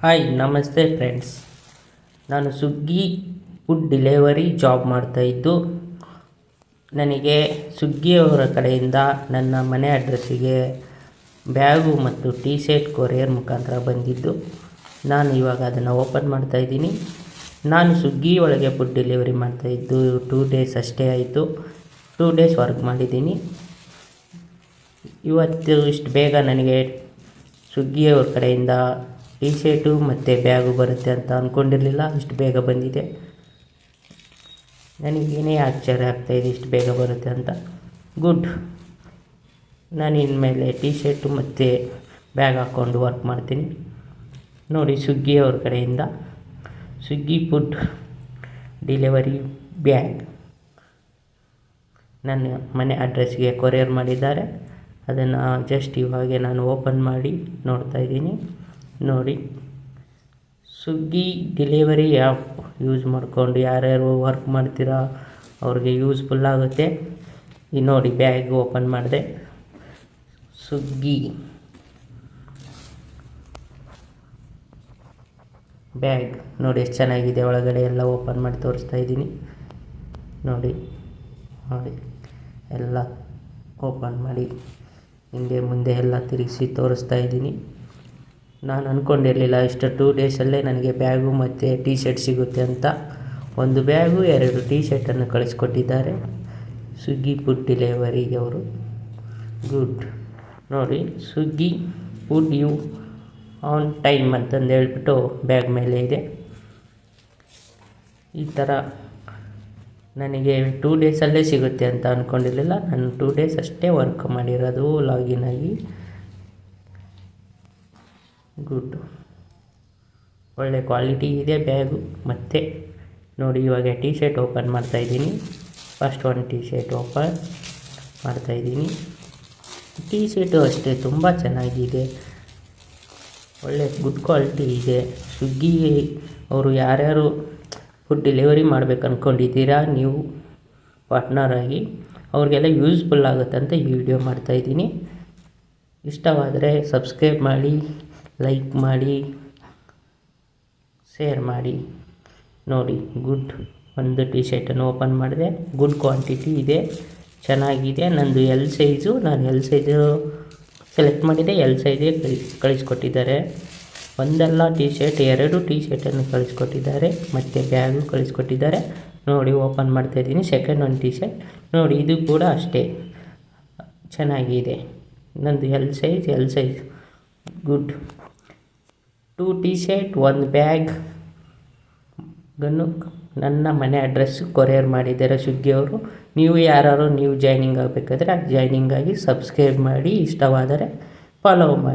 Hi ನಮಸ್ತೆ friends. ನಾನು Swiggy food delivery job ಮಾಡ್ತಾಯಿದ್ದು, ನನಗೆ ಸ್ವಿಗ್ಗಿಯವರ ಕಡೆಯಿಂದ ನನ್ನ ಮನೆ ಅಡ್ರೆಸ್ಸಿಗೆ ಬ್ಯಾಗು ಮತ್ತು ಟೀ ಶರ್ಟ್ ಕೊರಿಯರ್ ಮುಖಾಂತರ ಬಂದಿದ್ದು, ನಾನು ಇವಾಗ ಅದನ್ನು ಓಪನ್ ಮಾಡ್ತಾಯಿದ್ದೀನಿ. ನಾನು ಸ್ವಿಗ್ಗಿ ಒಳಗೆ ಫುಡ್ ಡೆಲಿವರಿ ಮಾಡ್ತಾಯಿದ್ದು 2 ಡೇಸ್ ಅಷ್ಟೇ ಆಯಿತು. 2 ಡೇಸ್ ವರ್ಕ್ ಮಾಡಿದ್ದೀನಿ. ಇವತ್ತು ಇಷ್ಟು ಬೇಗ ನನಗೆ ಸ್ವಿಗ್ಗಿಯವ್ರ ಕಡೆಯಿಂದ ಟೀ ಶರ್ಟು ಮತ್ತು ಬ್ಯಾಗು ಬರುತ್ತೆ ಅಂತ ಅಂದ್ಕೊಂಡಿರಲಿಲ್ಲ. ಇಷ್ಟು ಬೇಗ ಬಂದಿದೆ. ನನಗೇನೇ ಆಶ್ಚರ್ಯ ಆಗ್ತಾಯಿದೆ ಇಷ್ಟು ಬೇಗ ಬರುತ್ತೆ ಅಂತ. ಗುಡ್. ನಾನು ಇನ್ಮೇಲೆ ಟೀ ಶರ್ಟು ಮತ್ತು ಬ್ಯಾಗ್ ಹಾಕ್ಕೊಂಡು ವರ್ಕ್ ಮಾಡ್ತೀನಿ. ನೋಡಿ, ಸ್ವಿಗ್ಗಿಯವ್ರ ಕಡೆಯಿಂದ ಸ್ವಿಗ್ಗಿ ಫುಡ್ ಡೆಲಿವರಿ ಬ್ಯಾಗ್ ನನ್ನ ಮನೆ ಅಡ್ರೆಸ್ಗೆ ಕೊರಿಯರ್ ಮಾಡಿದ್ದಾರೆ. ಅದನ್ನು ಜಸ್ಟ್ ಇವಾಗೆ ನಾನು ಓಪನ್ ಮಾಡಿ ನೋಡ್ತಾಯಿದ್ದೀನಿ. ನೋಡಿ, ಸ್ವಿಗ್ಗಿ ಡೆಲಿವರಿ ಆ್ಯಪ್ ಯೂಸ್ ಮಾಡಿಕೊಂಡು ಯಾರ್ಯಾರು ವರ್ಕ್ ಮಾಡ್ತೀರಾ ಅವ್ರಿಗೆ ಯೂಸ್ಫುಲ್ ಆಗುತ್ತೆ. ಈ ನೋಡಿ, ಬ್ಯಾಗ್ ಓಪನ್ ಮಾಡಿದೆ. ಸ್ವಿಗ್ಗಿ ಬ್ಯಾಗ್ ನೋಡಿ ಎಷ್ಟು ಚೆನ್ನಾಗಿದೆ. ಒಳಗಡೆ ಎಲ್ಲ ಓಪನ್ ಮಾಡಿ ತೋರಿಸ್ತಾ ಇದ್ದೀನಿ. ನೋಡಿ ಎಲ್ಲ ಓಪನ್ ಮಾಡಿ ಹಿಂದೆ ಮುಂದೆ ಎಲ್ಲ ತಿರುಗಿಸಿ ತೋರಿಸ್ತಾ ಇದ್ದೀನಿ. ನಾನು ಅಂದ್ಕೊಂಡಿರಲಿಲ್ಲ ಇಷ್ಟು 2 ಡೇಸಲ್ಲೇ ನನಗೆ ಬ್ಯಾಗು ಮತ್ತು ಟೀ ಶರ್ಟ್ ಸಿಗುತ್ತೆ ಅಂತ. 1 ಬ್ಯಾಗು 2 ಟೀ ಶರ್ಟನ್ನು ಕಳಿಸ್ಕೊಟ್ಟಿದ್ದಾರೆ ಸ್ವಿಗ್ಗಿ ಫುಡ್ ಡೆಲಿವರಿಯವರು. ಗುಡ್. ನೋಡಿ, Swiggy food you on time ಅಂತಂದು ಹೇಳ್ಬಿಟ್ಟು ಬ್ಯಾಗ್ ಮೇಲೆ ಇದೆ. ಈ ಥರ ನನಗೆ 2 ಡೇಸಲ್ಲೇ ಸಿಗುತ್ತೆ ಅಂತ ಅಂದ್ಕೊಂಡಿರಲಿಲ್ಲ. ನಾನು 2 ಡೇಸ್ ಅಷ್ಟೇ ವರ್ಕ್ ಮಾಡಿರೋದು ಲಾಗಿನ್ ಆಗಿ. ಗುಡ್. ಒಳ್ಳೆ ಕ್ವಾಲಿಟಿ ಇದೆ ಬ್ಯಾಗು. ಮತ್ತು ನೋಡಿ, ಇವಾಗ ಟೀ ಶರ್ಟ್ ಓಪನ್ ಮಾಡ್ತಾಯಿದ್ದೀನಿ. ಫಸ್ಟ್ 1 ಟೀ ಶರ್ಟ್ ಓಪನ್ ಮಾಡ್ತಾಯಿದ್ದೀನಿ. ಟೀ ಶರ್ಟು ಅಷ್ಟೇ ತುಂಬ ಚೆನ್ನಾಗಿದೆ. ಒಳ್ಳೆ ಗುಡ್ ಕ್ವಾಲಿಟಿ ಇದೆ. ಸ್ವಿಗ್ಗಿ ಅವರು ಯಾರ್ಯಾರು ಫುಡ್ ಡೆಲಿವರಿ ಮಾಡ್ಬೇಕು ಅಂದ್ಕೊಂಡಿದ್ದೀರಾ ನೀವು ಪಾರ್ಟ್ನರ್ ಆಗಿ, ಅವ್ರಿಗೆಲ್ಲ ಯೂಸ್ಫುಲ್ ಆಗುತ್ತೆ ಅಂತ ಈ ವಿಡಿಯೋ ಮಾಡ್ತಾಯಿದ್ದೀನಿ. ಇಷ್ಟವಾದರೆ ಸಬ್ಸ್ಕ್ರೈಬ್ ಮಾಡಿ, ಲೈಕ್ ಮಾಡಿ, ಶೇರ್ ಮಾಡಿ. ನೋಡಿ, ಗುಡ್. 1 ಟೀ ಶರ್ಟನ್ನು ಓಪನ್ ಮಾಡಿದೆ. ಗುಡ್ ಕ್ವಾಂಟಿಟಿ ಇದೆ, ಚೆನ್ನಾಗಿದೆ. ನಂದು ಎಲ್ ಸೈಜು, ನಾನು ಎಲ್ ಸೈಜು ಸೆಲೆಕ್ಟ್ ಮಾಡಿದೆ. ಎಲ್ ಸೈಜೇ ಕಳಿಸ್ಕೊಟ್ಟಿದ್ದಾರೆ. ಒಂದಲ್ಲ ಟೀ ಶರ್ಟ್, 2 ಟೀ ಶರ್ಟನ್ನು ಕಳಿಸ್ಕೊಟ್ಟಿದ್ದಾರೆ ಮತ್ತು ಬ್ಯಾಗು ಕಳಿಸ್ಕೊಟ್ಟಿದ್ದಾರೆ. ನೋಡಿ, ಓಪನ್ ಮಾಡ್ತಾಯಿದ್ದೀನಿ. ಸೆಕೆಂಡ್ 1 ಟೀ ಶರ್ಟ್ ನೋಡಿ, ಇದು ಕೂಡ ಅಷ್ಟೇ ಚೆನ್ನಾಗಿದೆ. ನಂದು L size. Good. 2 T shirt 1 bag gun ನನ್ನ ಮನೆ ಅಡ್ರೆಸ್ ಕೊರಿಯರ್ ಮಾಡಿದ್ದಾರೆ ಸ್ವಿಗ್ಗಿಯವರು. ನೀವು ಯಾರು ಜಾಯ್ನಿಂಗ್ ಆಗಬೇಕಾದ್ರೆ ಜಾಯ್ನಿಂಗ್ ಆಗಿ ಸಬ್ಸ್ಕ್ರೈಬ್ ಮಾಡಿ, ಇಷ್ಟವಾದರೆ ಫಾಲೋ ಮಾಡಿ.